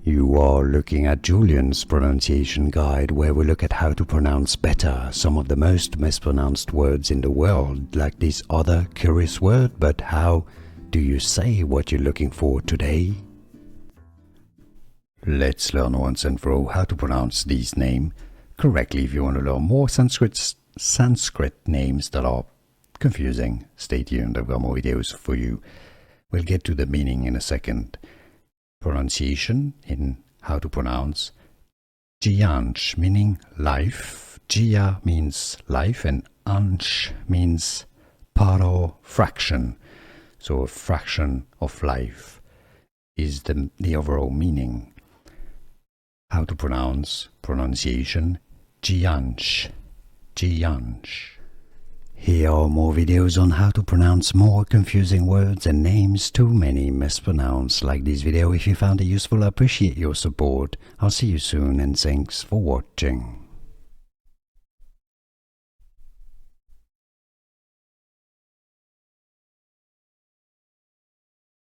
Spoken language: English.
You are looking at Julian's pronunciation guide, where we look at how to pronounce better some of the most mispronounced words in the world, like this other curious word. But how do you say what you're looking for today? Let's learn once and for all how to pronounce these names correctly. If you want to learn more Sanskrit names that are confusing, stay tuned. I've got more videos for you. We'll get to the meaning in a second. Pronunciation in how to pronounce Jiyansh, meaning life. Jiya means life and ansh means part or fraction. So a fraction of life is the overall meaning. How to pronounce, pronunciation Jiyansh, Jiyansh. Here are more videos on how to pronounce more confusing words and names too many mispronounced. Like this video if you found it useful. I appreciate your support. I'll see you soon and thanks for watching.